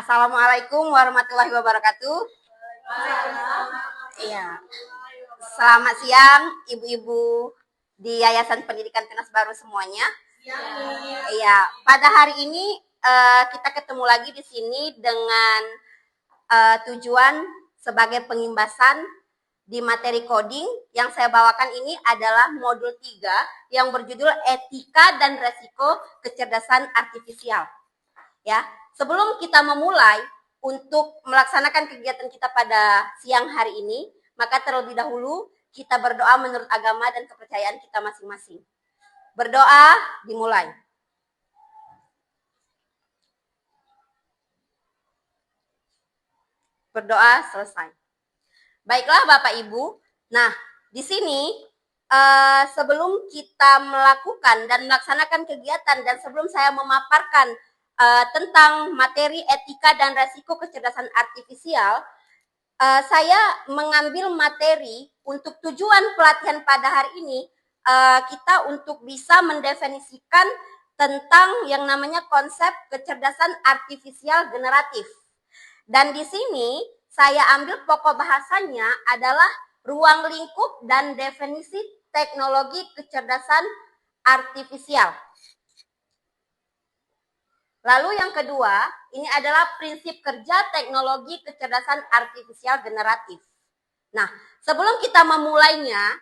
Assalamualaikum warahmatullahi wabarakatuh. Iya. Selamat siang ibu-ibu di Yayasan Pendidikan Tunas Baru semuanya. Iya. Pada hari ini kita ketemu lagi di sini dengan tujuan sebagai pengimbasan di materi coding. Yang saya bawakan ini adalah modul 3 yang berjudul Etika dan Resiko Kecerdasan Artifisial. Ya, sebelum kita memulai untuk melaksanakan kegiatan kita pada siang hari ini, maka terlebih dahulu kita berdoa menurut agama dan kepercayaan kita masing-masing. Berdoa dimulai. Berdoa selesai. Baiklah Bapak Ibu. Nah, di sini sebelum kita melakukan dan melaksanakan kegiatan dan sebelum saya memaparkan tentang materi etika dan resiko kecerdasan artifisial, saya mengambil materi untuk tujuan pelatihan pada hari ini, kita untuk bisa mendefinisikan tentang yang namanya konsep kecerdasan artifisial generatif. Dan di sini saya ambil pokok bahasanya adalah ruang lingkup dan definisi teknologi kecerdasan artifisial. Lalu yang kedua, ini adalah prinsip kerja teknologi kecerdasan artifisial generatif. Nah, sebelum kita memulainya,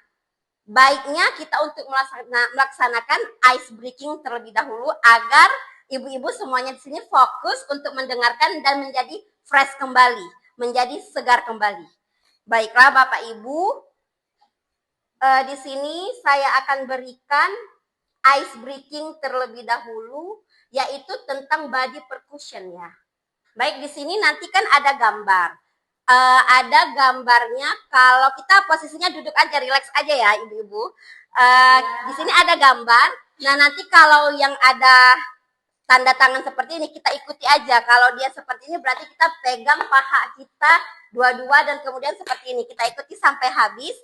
baiknya kita untuk melaksanakan ice breaking terlebih dahulu agar ibu-ibu semuanya di sini fokus untuk mendengarkan dan menjadi fresh kembali, menjadi segar kembali. Baiklah Bapak Ibu, di sini saya akan berikan ice breaking terlebih dahulu, yaitu tentang body percussion ya. Baik, di sini nanti kan ada gambar. Ada gambarnya, kalau kita posisinya duduk aja, relax aja ya ibu-ibu. Di sini ada gambar. Nah, nanti kalau yang ada tanda tangan seperti ini, kita ikuti aja. Kalau dia seperti ini berarti kita pegang paha kita dua-dua dan kemudian seperti ini. Kita ikuti sampai habis.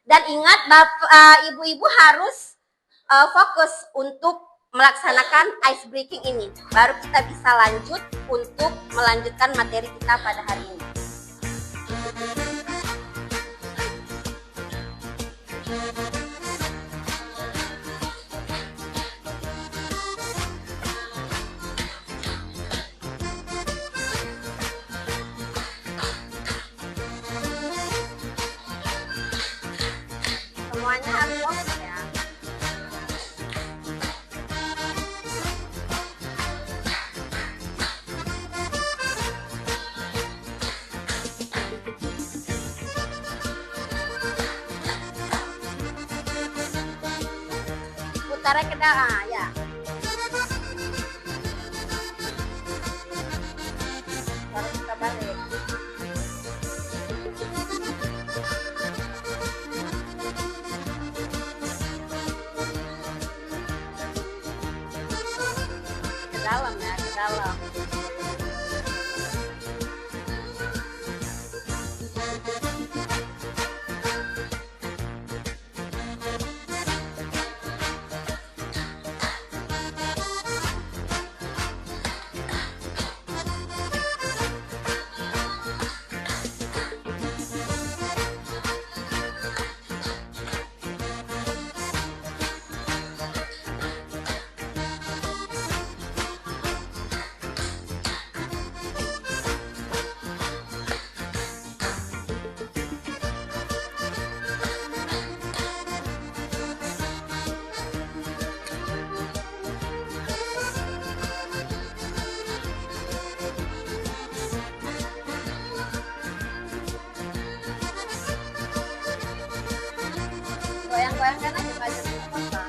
Dan ingat, ibu-ibu harus fokus untuk melaksanakan ice breaking ini. Baru kita bisa lanjut untuk melanjutkan materi kita pada hari ini. Semuanya harus fokus ya. Putarnya ke dalam, ya. Baru kita balik. Ke dalam ya, ke dalam. Goyang-goyangkan aja baju apa.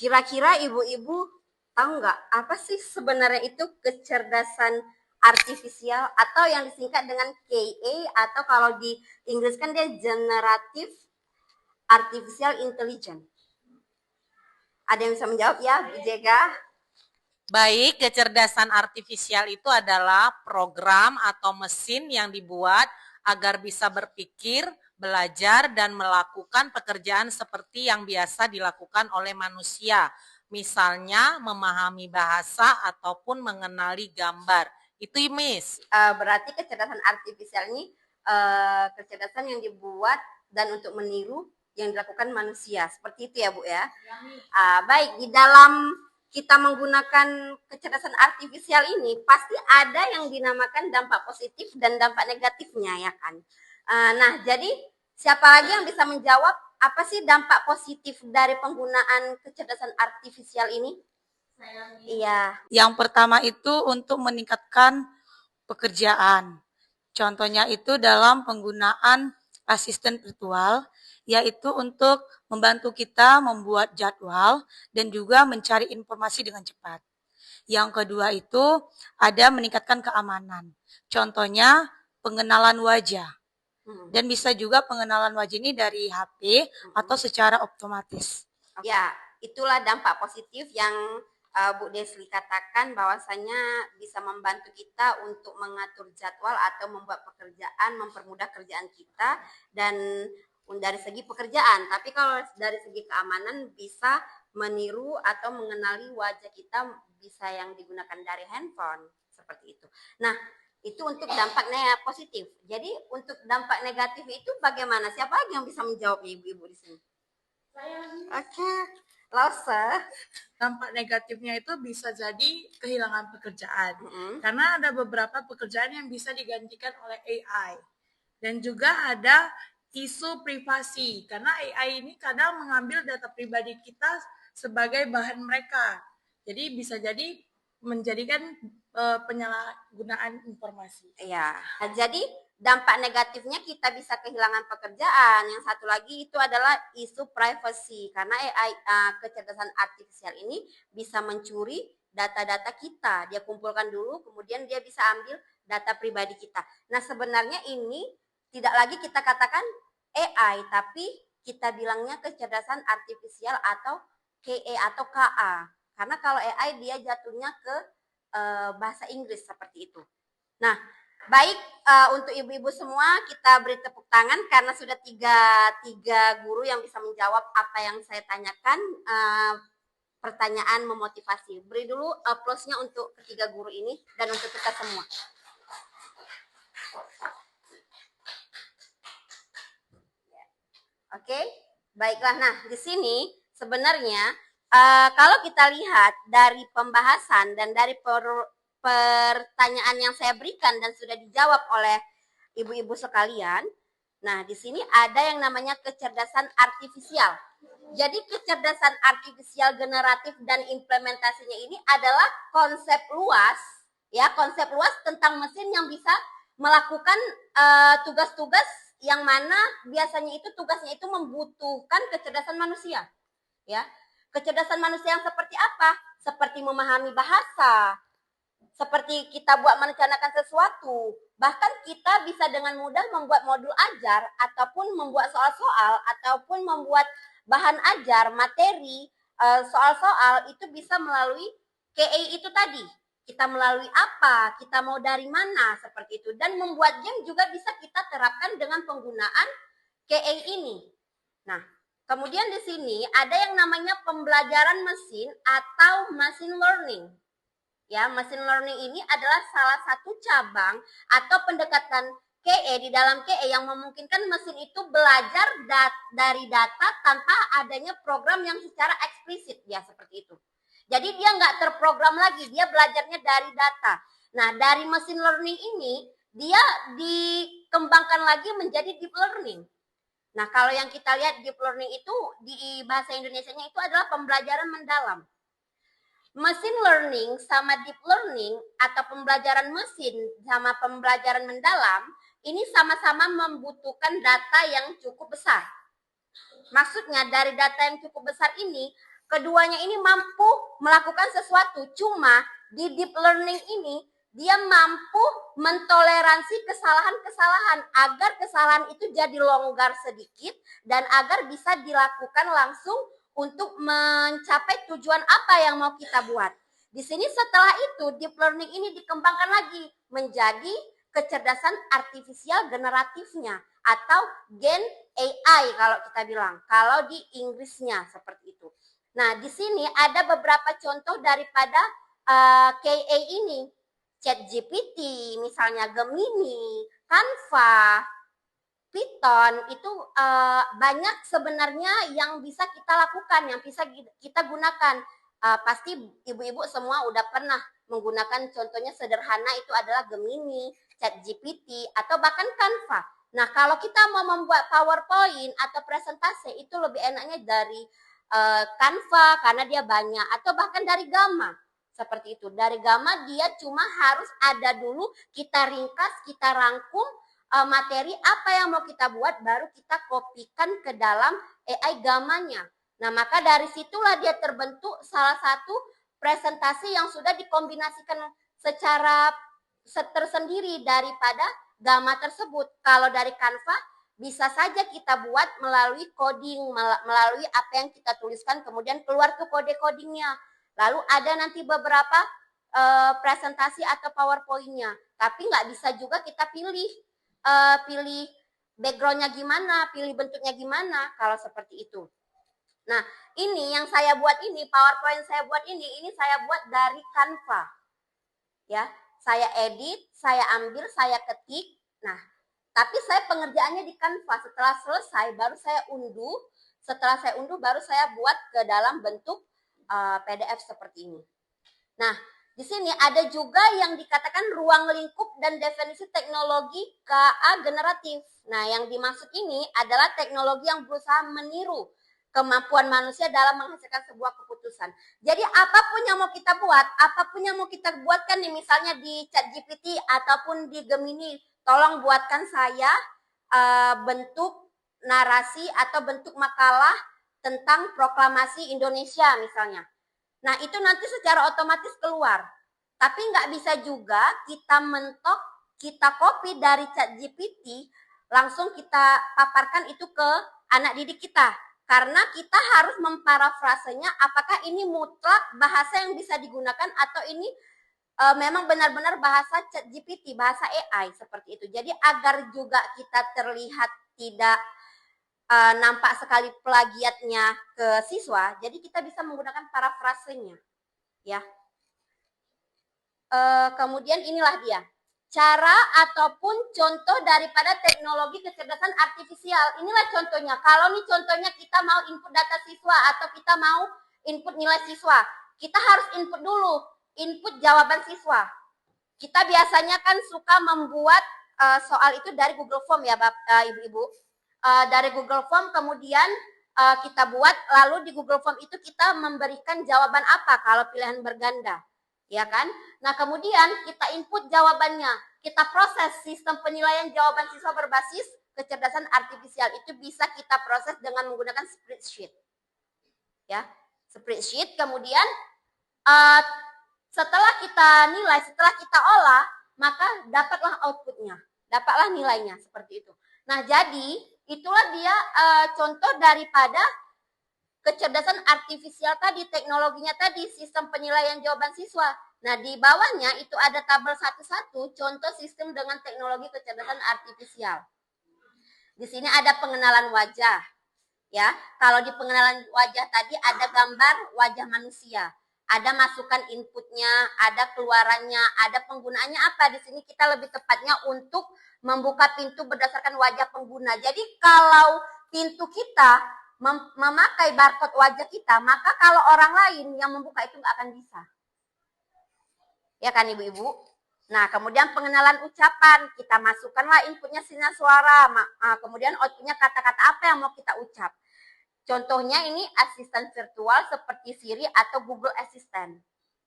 Kira-kira ibu-ibu tahu nggak apa sih sebenarnya itu kecerdasan artifisial atau yang disingkat dengan KA atau kalau di Inggris kan dia Generative Artificial Intelligence. Ada yang bisa menjawab ya, Bu Jega? Baik, kecerdasan artifisial itu adalah program atau mesin yang dibuat agar bisa berpikir, belajar, dan melakukan pekerjaan seperti yang biasa dilakukan oleh manusia. Misalnya, memahami bahasa ataupun mengenali gambar. Itu, Miss. Berarti kecerdasan artifisial ini kecerdasan yang dibuat dan untuk meniru yang dilakukan manusia. Seperti itu ya, Bu ya? Baik, di dalam kita menggunakan kecerdasan artifisial ini pasti ada yang dinamakan dampak positif dan dampak negatifnya ya kan. Nah, jadi siapa lagi yang bisa menjawab apa sih dampak positif dari penggunaan kecerdasan artifisial ini? Iya. Yang pertama itu untuk meningkatkan pekerjaan. Contohnya itu dalam penggunaan asisten virtual, yaitu untuk membantu kita membuat jadwal dan juga mencari informasi dengan cepat. Yang kedua itu ada meningkatkan keamanan. Contohnya pengenalan wajah. Dan bisa juga pengenalan wajah ini dari HP atau secara otomatis. Ya, itulah dampak positif yang Bu Desli katakan bahwasanya bisa membantu kita untuk mengatur jadwal atau membuat pekerjaan, mempermudah kerjaan kita dan dari segi pekerjaan. Tapi kalau dari segi keamanan bisa meniru atau mengenali wajah kita bisa yang digunakan dari handphone seperti itu. Nah, itu untuk dampaknya positif. Jadi untuk dampak negatif itu bagaimana? Siapa lagi yang bisa menjawab ibu-ibu di sini? Oke. Lause. Dampak negatifnya itu bisa jadi kehilangan pekerjaan. Karena ada beberapa pekerjaan yang bisa digantikan oleh AI. Dan juga ada isu privasi. Karena AI ini kadang mengambil data pribadi kita sebagai bahan mereka. Jadi bisa jadi menjadikan penyalahgunaan informasi. Iya. Jadi dampak negatifnya kita bisa kehilangan pekerjaan. Yang satu lagi itu adalah isu privacy karena AI kecerdasan artifisial ini bisa mencuri data-data kita. Dia kumpulkan dulu, kemudian dia bisa ambil data pribadi kita. Nah, sebenarnya ini tidak lagi kita katakan AI, tapi kita bilangnya kecerdasan artifisial atau KA atau KA. Karena kalau AI dia jatuhnya ke bahasa Inggris seperti itu. Nah, baik, untuk ibu-ibu semua kita beri tepuk tangan karena sudah tiga guru yang bisa menjawab apa yang saya tanyakan. Pertanyaan memotivasi. Beri dulu applause-nya untuk ketiga guru ini dan untuk kita semua. Oke, baiklah. Nah, di sini sebenarnya kalau kita lihat dari pembahasan dan dari pertanyaan yang saya berikan dan sudah dijawab oleh ibu-ibu sekalian, nah di sini ada yang namanya kecerdasan artifisial. Jadi kecerdasan artifisial generatif dan implementasinya ini adalah konsep luas, ya konsep luas tentang mesin yang bisa melakukan tugas-tugas yang mana biasanya itu tugasnya itu membutuhkan kecerdasan manusia, ya. Kecerdasan manusia yang seperti apa? Seperti memahami bahasa, seperti kita buat merencanakan sesuatu. Bahkan kita bisa dengan mudah membuat modul ajar, ataupun membuat soal-soal, ataupun membuat bahan ajar, materi, soal-soal itu bisa melalui KA itu tadi. Kita melalui apa, kita mau dari mana, seperti itu. Dan membuat game juga bisa kita terapkan dengan penggunaan KA ini. Nah, kemudian di sini ada yang namanya pembelajaran mesin atau machine learning. Ya, machine learning ini adalah salah satu cabang atau pendekatan KE di dalam KE yang memungkinkan mesin itu belajar dari data tanpa adanya program yang secara eksplisit, ya seperti itu. Jadi dia nggak terprogram lagi, dia belajarnya dari data. Nah, dari machine learning ini dia dikembangkan lagi menjadi deep learning. Nah, kalau yang kita lihat deep learning itu di bahasa Indonesianya itu adalah pembelajaran mendalam. Machine learning sama deep learning atau pembelajaran mesin sama pembelajaran mendalam ini sama-sama membutuhkan data yang cukup besar. Maksudnya dari data yang cukup besar ini keduanya ini mampu melakukan sesuatu. Cuma di deep learning ini dia mampu mentoleransi kesalahan-kesalahan agar kesalahan itu jadi longgar sedikit dan agar bisa dilakukan langsung untuk mencapai tujuan apa yang mau kita buat. Di sini setelah itu deep learning ini dikembangkan lagi menjadi kecerdasan artifisial generatifnya atau Gen AI kalau kita bilang. Kalau di Inggrisnya seperti itu. Nah, di sini ada beberapa contoh daripada KA ini. ChatGPT, misalnya Gemini, Canva, Python itu banyak sebenarnya yang bisa kita lakukan, yang bisa kita gunakan. Pasti ibu-ibu semua udah pernah menggunakan, contohnya sederhana itu adalah Gemini, ChatGPT, atau bahkan Canva. Nah, kalau kita mau membuat PowerPoint atau presentasi itu lebih enaknya dari Canva karena dia banyak, atau bahkan dari Gamma. Seperti itu. Dari Gamma dia cuma harus ada dulu, kita ringkas, kita rangkum materi apa yang mau kita buat, baru kita kopikan ke dalam AI Gamma-nya. Nah, maka dari situlah dia terbentuk salah satu presentasi yang sudah dikombinasikan secara tersendiri daripada Gamma tersebut. Kalau dari Canva bisa saja kita buat melalui coding, melalui apa yang kita tuliskan, kemudian keluar tuh kode-codingnya. Lalu ada nanti beberapa presentasi atau PowerPoint-nya. Tapi nggak bisa juga kita pilih background-nya gimana, pilih bentuknya gimana, kalau seperti itu. Nah, ini yang saya buat ini, PowerPoint saya buat ini saya buat dari Canva. Ya, saya edit, saya ambil, saya ketik. Nah, tapi saya pengerjaannya di Canva. Setelah selesai, baru saya unduh. Setelah saya unduh, baru saya buat ke dalam bentuk PDF seperti ini. Nah, di sini ada juga yang dikatakan ruang lingkup dan definisi teknologi KA generatif. Nah, yang dimaksud ini adalah teknologi yang berusaha meniru kemampuan manusia dalam menghasilkan sebuah keputusan. Jadi apapun yang mau kita buat, apapun yang mau kita buatkan nih, misalnya di ChatGPT ataupun di Gemini, tolong buatkan saya bentuk narasi atau bentuk makalah tentang proklamasi Indonesia misalnya. Nah, itu nanti secara otomatis keluar. Tapi nggak bisa juga kita mentok, kita copy dari ChatGPT, langsung kita paparkan itu ke anak didik kita. Karena kita harus memparafrasenya apakah ini mutlak bahasa yang bisa digunakan atau ini memang benar-benar bahasa ChatGPT, bahasa AI seperti itu. Jadi agar juga kita terlihat tidak nampak sekali plagiatnya ke siswa, jadi kita bisa menggunakan parafrasenya, ya. Kemudian inilah dia cara ataupun contoh daripada teknologi kecerdasan artifisial. Inilah contohnya. Kalau nih contohnya kita mau input data siswa atau kita mau input nilai siswa, kita harus input dulu, input jawaban siswa. Kita biasanya kan suka membuat soal itu dari Google Form ya, Ibu-ibu. Dari Google Form kemudian kita buat, lalu di Google Form itu kita memberikan jawaban apa kalau pilihan berganda, ya kan? Nah, kemudian kita input jawabannya, kita proses sistem penilaian jawaban siswa berbasis kecerdasan artifisial itu bisa kita proses dengan menggunakan spreadsheet, ya, spreadsheet. Kemudian setelah kita nilai, setelah kita olah, maka dapatlah outputnya, dapatlah nilainya seperti itu. Nah, jadi itulah dia contoh daripada kecerdasan artifisial tadi, teknologinya tadi, sistem penilaian jawaban siswa. Nah, di bawahnya itu ada tabel 1-1, contoh sistem dengan teknologi kecerdasan artifisial. Di sini ada pengenalan wajah. Ya, kalau di pengenalan wajah tadi ada gambar wajah manusia. Ada masukan inputnya, ada keluarannya, ada penggunaannya apa. Di sini kita lebih tepatnya untuk membuka pintu berdasarkan wajah pengguna. Jadi kalau pintu kita memakai barcode wajah kita, maka kalau orang lain yang membuka itu nggak akan bisa. Ya kan Ibu-Ibu? Nah, kemudian pengenalan ucapan, kita masukkanlah inputnya sinyal suara, kemudian outputnya kata-kata apa yang mau kita ucap. Contohnya ini asisten virtual seperti Siri atau Google Assistant.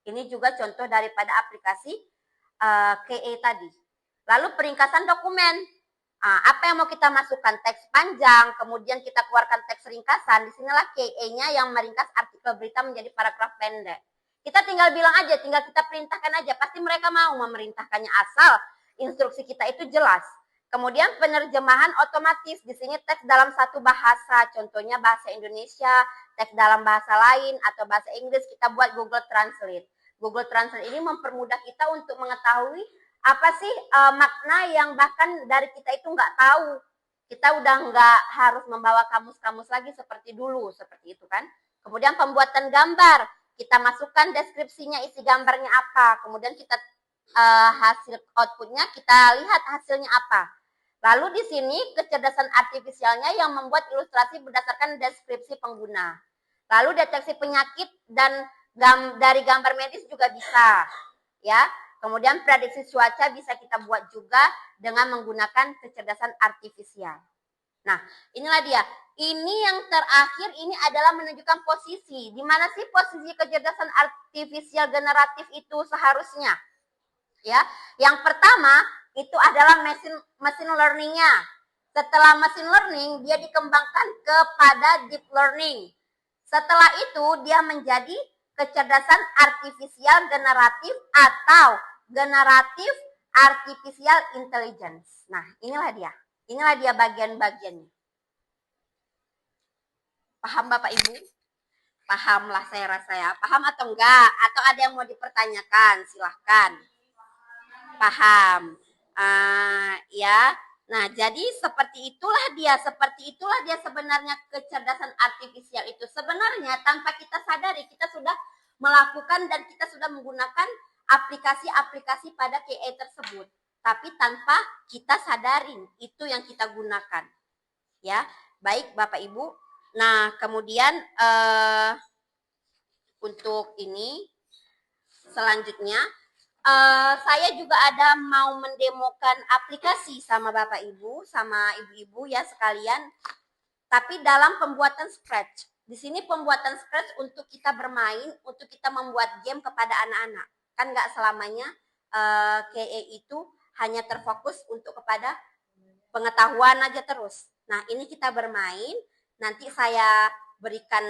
Ini juga contoh daripada aplikasi KA tadi. Lalu peringkasan dokumen. Apa yang mau kita masukkan? Teks panjang, kemudian kita keluarkan teks ringkasan. Disinilah KA-nya yang meringkas artikel berita menjadi paragraf pendek. Kita tinggal bilang aja, tinggal kita perintahkan aja. Pasti mereka mau memerintahkannya asal instruksi kita itu jelas. Kemudian penerjemahan otomatis. Di sini teks dalam satu bahasa, contohnya bahasa Indonesia, teks dalam bahasa lain atau bahasa Inggris, kita buat Google Translate. Google Translate ini mempermudah kita untuk mengetahui apa sih makna yang bahkan dari kita itu nggak tahu. Kita udah nggak harus membawa kamus-kamus lagi seperti dulu, seperti itu kan. Kemudian pembuatan gambar, kita masukkan deskripsinya, isi gambarnya apa. Kemudian kita hasil outputnya, kita lihat hasilnya apa. Lalu di sini kecerdasan artifisialnya yang membuat ilustrasi berdasarkan deskripsi pengguna. Lalu deteksi penyakit dan dari gambar medis juga bisa, ya. Kemudian prediksi cuaca bisa kita buat juga dengan menggunakan kecerdasan artifisial. Nah, inilah dia. Ini yang terakhir, ini adalah menunjukkan posisi. Di mana sih posisi kecerdasan artifisial generatif itu seharusnya? Ya, yang pertama itu adalah machine learning-nya. Setelah machine learning, dia dikembangkan kepada deep learning. Setelah itu, dia menjadi kecerdasan artifisial generatif atau generatif artificial intelligence. Nah, inilah dia. Inilah dia bagian-bagiannya. Paham Bapak Ibu? Pahamlah saya rasa ya. Paham atau enggak? Atau ada yang mau dipertanyakan? Silahkan. Paham. Ya. Nah, jadi seperti itulah dia sebenarnya kecerdasan artifisial itu. Sebenarnya tanpa kita sadari, kita sudah melakukan dan kita sudah menggunakan aplikasi-aplikasi pada KA tersebut. Tapi tanpa kita sadarin, itu yang kita gunakan. Ya, baik Bapak Ibu. Nah, kemudian untuk ini selanjutnya saya juga ada mau mendemokan aplikasi sama Bapak Ibu, sama Ibu-ibu ya sekalian. Tapi dalam pembuatan Scratch. Di sini pembuatan Scratch untuk kita bermain, untuk kita membuat game kepada anak-anak. Kan nggak selamanya KA itu hanya terfokus untuk kepada pengetahuan aja terus. Nah, ini kita bermain, nanti saya berikan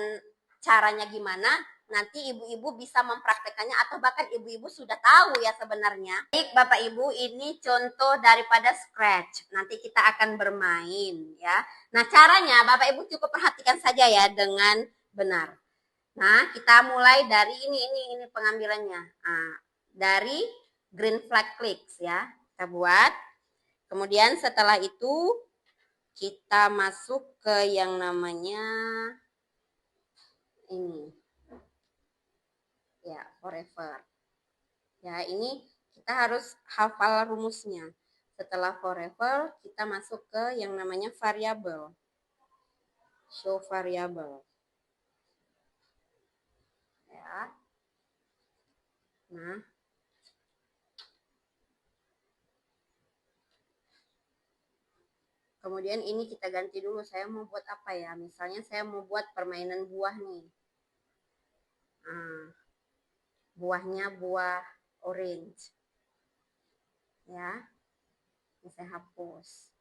caranya gimana, nanti ibu-ibu bisa mempraktekannya atau bahkan ibu-ibu sudah tahu ya sebenarnya. Baik Bapak Ibu, ini contoh daripada Scratch. Nanti kita akan bermain ya. Nah, caranya Bapak Ibu cukup perhatikan saja ya dengan benar. Nah, kita mulai dari ini pengambilannya. Nah, dari green flag clicks ya. Kita buat. Kemudian setelah itu kita masuk ke yang namanya ini. Ya, forever. Ya, ini kita harus hafal rumusnya. Setelah forever, kita masuk ke yang namanya variable. Show variable. Ya. Nah, kemudian ini kita ganti dulu. Saya mau buat apa ya? Misalnya saya mau buat permainan buah nih. Nah, buahnya buah orange. Ya. Ini saya hapus.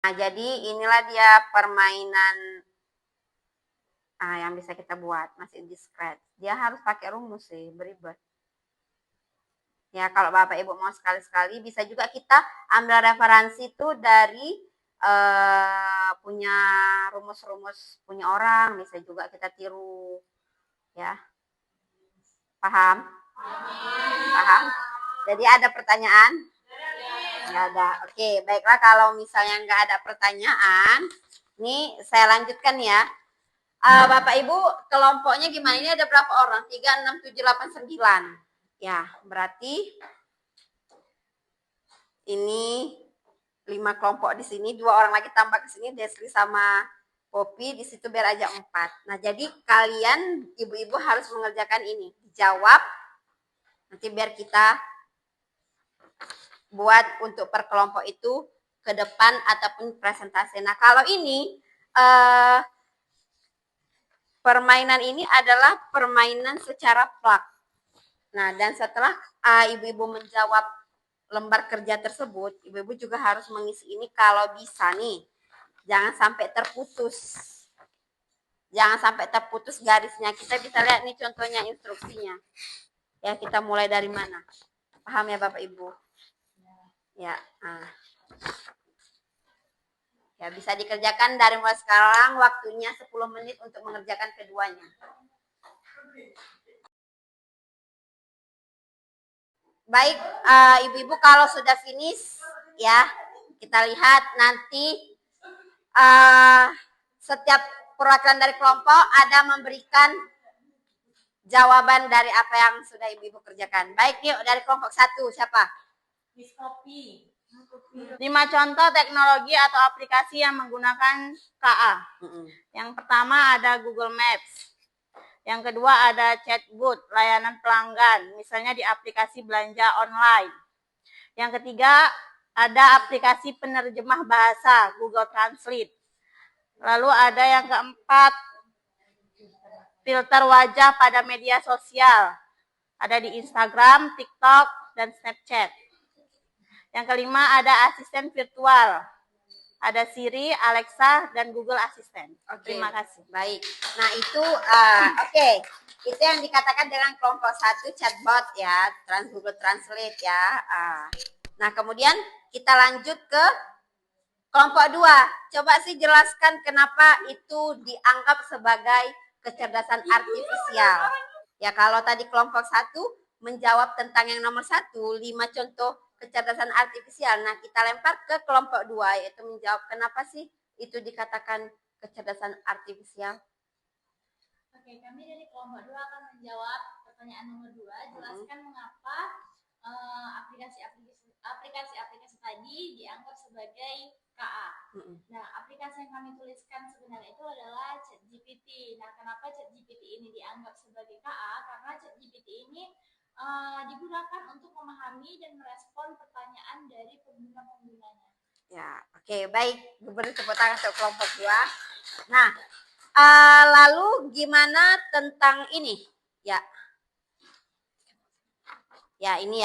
Nah, jadi inilah dia permainan yang bisa kita buat, masih di scratch. Dia harus pakai rumus sih, beribet. Ya, kalau Bapak Ibu mau sekali-sekali, bisa juga kita ambil referensi itu dari punya rumus-rumus punya orang, bisa juga kita tiru. Ya. Paham? Paham? Jadi ada pertanyaan? Nggak ada. Oke, baiklah kalau misalnya nggak ada pertanyaan, ini saya lanjutkan ya. Bapak Ibu, kelompoknya gimana? Ini ada berapa orang? 3, 6, 7, 8, 9. Ya, berarti ini 5 kelompok di sini, 2 orang lagi tambah ke sini, Desri sama Poppy, di situ biar aja 4. Nah, jadi kalian ibu-ibu harus mengerjakan ini. Dijawab, nanti biar kita buat untuk per kelompok itu ke depan ataupun presentasi. Nah, kalau ini permainan ini adalah permainan secara plak. Nah, dan setelah ibu-ibu menjawab lembar kerja tersebut, ibu-ibu juga harus mengisi ini kalau bisa nih. Jangan sampai terputus. Jangan sampai terputus garisnya. Kita bisa lihat nih contohnya instruksinya. Ya, kita mulai dari mana? Paham ya Bapak Ibu? Ya. Ya, bisa dikerjakan dari mulai sekarang, waktunya 10 menit untuk mengerjakan keduanya. Baik, ibu-ibu kalau sudah finish, ya, kita lihat nanti setiap perwakilan dari kelompok ada memberikan jawaban dari apa yang sudah ibu-ibu kerjakan. Baik, yuk dari kelompok 1, siapa? Miss Poppy. 5 contoh teknologi atau aplikasi yang menggunakan KA. Yang pertama ada Google Maps. Yang kedua ada chatbot, layanan pelanggan, misalnya di aplikasi belanja online. Yang ketiga ada aplikasi penerjemah bahasa, Google Translate. Lalu ada yang keempat, filter wajah pada media sosial. Ada di Instagram, TikTok, dan Snapchat. Yang kelima ada asisten virtual. Ada Siri, Alexa, dan Google Assistant. Terima kasih. Baik. Nah, itu itu yang dikatakan dengan kelompok 1 chatbot ya, Google Translate ya. Nah, kemudian kita lanjut ke kelompok 2. Coba sih jelaskan kenapa itu dianggap sebagai kecerdasan artifisial. Ya, kalau tadi kelompok 1 menjawab tentang yang nomor 1, 5 contoh kecerdasan artifisial. Nah, kita lempar ke kelompok 2, yaitu menjawab kenapa sih itu dikatakan kecerdasan artifisial. Oke, kami dari kelompok 2 akan menjawab pertanyaan nomor 2. Jelaskan mengapa aplikasi-aplikasi tadi dianggap sebagai KA. Nah, aplikasi yang kami tuliskan sebenarnya itu adalah ChatGPT. Nah, kenapa ChatGPT ini dianggap sebagai KA? Karena ChatGPT ini digunakan untuk memahami dan merespon pertanyaan dari pengguna-penggunanya. Ya, oke, baik. Beri tepuk tangan untuk kelompok 2. Nah, lalu gimana tentang ini? Ya. Ya, ini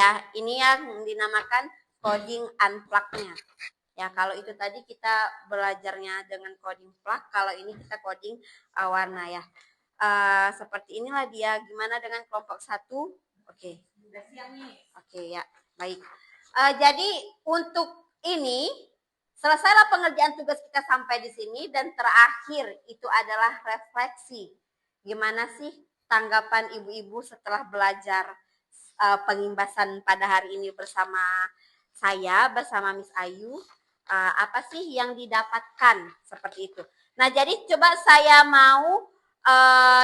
yang dinamakan coding unplug-nya. Ya, kalau itu tadi kita belajarnya dengan coding plug, kalau ini kita coding warna ya. Seperti inilah dia. Gimana dengan kelompok 1? Oke. Oke, ya. Baik. Jadi untuk ini selesailah pengerjaan tugas kita sampai di sini dan terakhir itu adalah refleksi. Gimana sih tanggapan ibu-ibu setelah belajar pengimbasan pada hari ini bersama saya, bersama Miss Ayu? Apa sih yang didapatkan seperti itu? Nah, jadi coba saya mau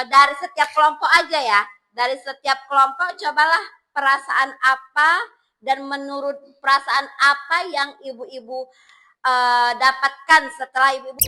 dari setiap kelompok aja ya. Dari setiap kelompok cobalah perasaan apa dan menurut perasaan apa yang ibu-ibu dapatkan setelah ibu-ibu